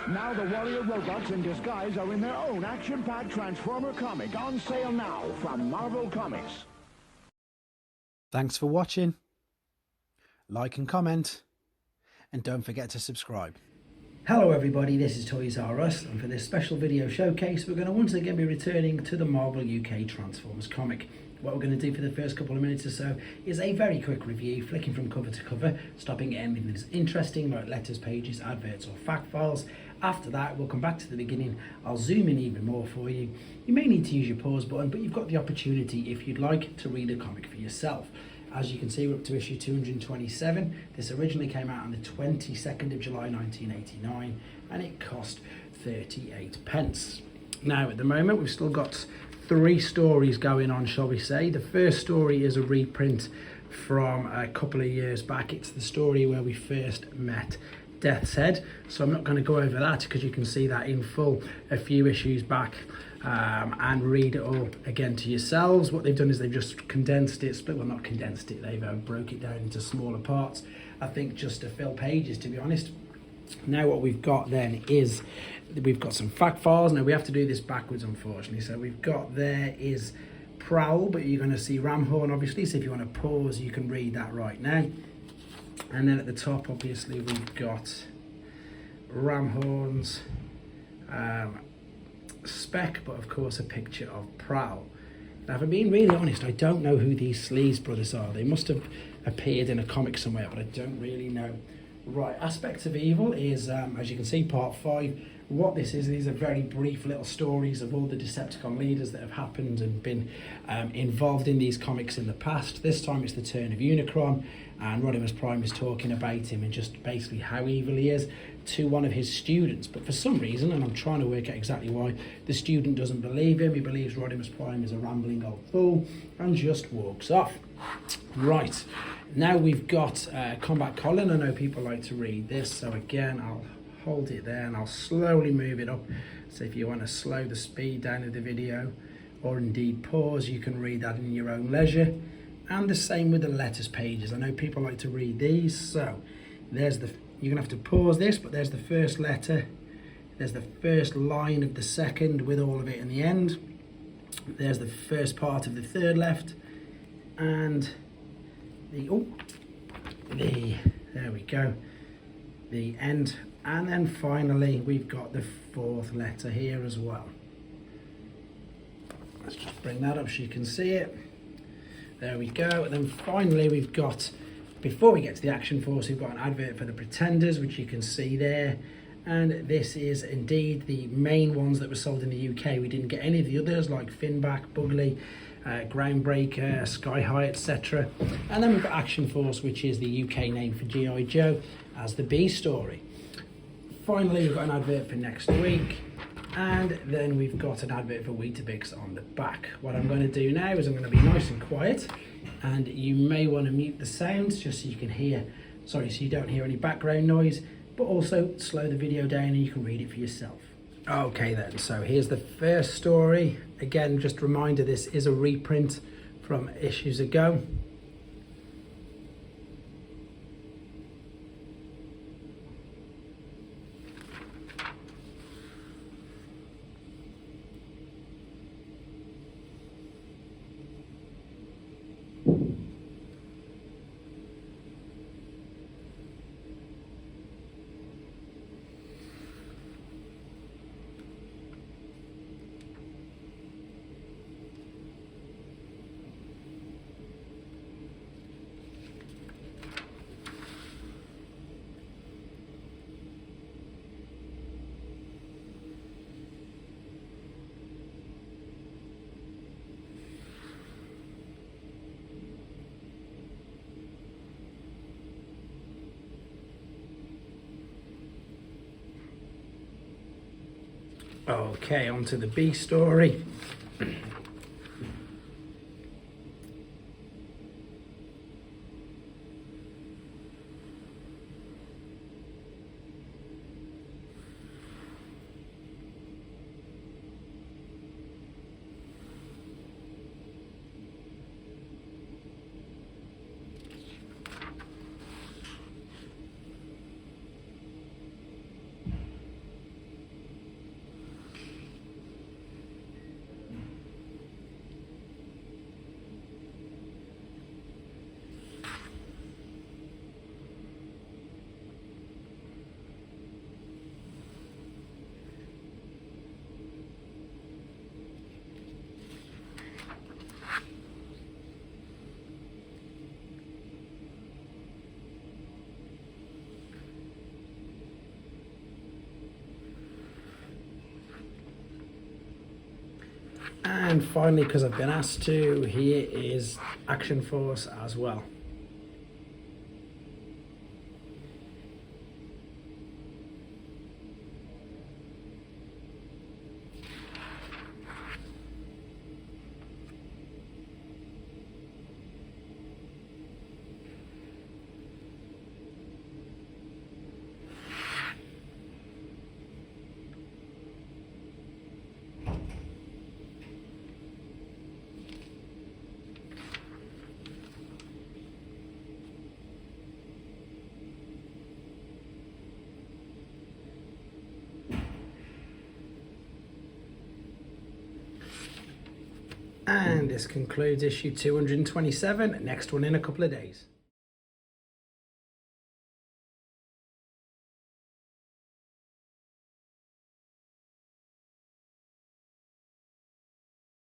Now the warrior robots in disguise are in their own action-packed Transformer comic, on sale now from Marvel Comics. Thanks for watching. Like and comment, and don't forget to subscribe. Hello everybody, this is Toys R Us, and for this special video showcase we're going to once again be returning to the Marvel UK Transformers comic. What we're going to do for the first couple of minutes or so is a very quick review, flicking from cover to cover, stopping at anything that's interesting like letters, pages, adverts or fact files. After that we'll come back to the beginning, I'll zoom in even more for you. You may need to use your pause button, but you've got the opportunity, if you'd like, to read a comic for yourself. As you can see, we're up to issue 227. This originally came out on the 22nd of July 1989 and it cost 38 pence. Now at the moment we've still got 3 stories going on, shall we say. The first story is a reprint from a couple of years back. It's the story where we first met Death's Head, so I'm not going to go over that because you can see that in full a few issues back. And read it all again to yourselves. What they've done is they've just condensed it, well not condensed it, they've broke it down into smaller parts, I think just to fill pages, to be honest. Now what we've got then is, we've got some fact files. Now we have to do this backwards unfortunately, so we've got, there is Prowl, but you're going to see Ramhorn obviously, so if you want to pause you can read that right now. And then at the top obviously we've got Ramhorn's spec, but of course a picture of Prowl. Now if I'm being really honest, I don't know who these Sleaze brothers are. They must have appeared in a comic somewhere, but I don't really know. Right, Aspects of Evil is, as you can see, part 5. What this is, these are very brief little stories of all the Decepticon leaders that have happened and been involved in these comics in the past. This time it's the turn of Unicron, and Rodimus Prime is talking about him and just basically how evil he is to one of his students. But for some reason, and I'm trying to work out exactly why, the student doesn't believe him. He believes Rodimus Prime is a rambling old fool and just walks off. Right, now we've got Combat Colin. I know people like to read this, so again I'll hold it there and I'll slowly move it up. So if you want to slow the speed down of the video or indeed pause, you can read that in your own leisure. And the same with the letters pages. I know people like to read these, so there's the, you're gonna have to pause this, but there's the first letter, there's the first line of the second with all of it in the end, there's the first part of the third left, and there we go, the end. And then finally we've got the 4th letter here as well. Let's just bring that up so you can see it. There we go. And then finally we've got, before we get to the Action Force, we've got an advert for the Pretenders, which you can see there. And this is indeed the main ones that were sold in the UK. We didn't get any of the others like Finback, Bugley, Groundbreaker, Sky High, etc. And then we've got Action Force, which is the UK name for G.I. Joe, as the B story. Finally, we've got an advert for next week, and then we've got an advert for Weetabix on the back. What I'm going to do now is I'm going to be nice and quiet, and you may want to mute the sounds just so you can hear, so you don't hear any background noise, but also slow the video down and you can read it for yourself. Okay then, so here's the first story. Again, just a reminder, this is a reprint from issues ago. Okay, on to the B story. And finally, because I've been asked to, here is Action Force as well. And this concludes issue 227. Next one in a couple of days.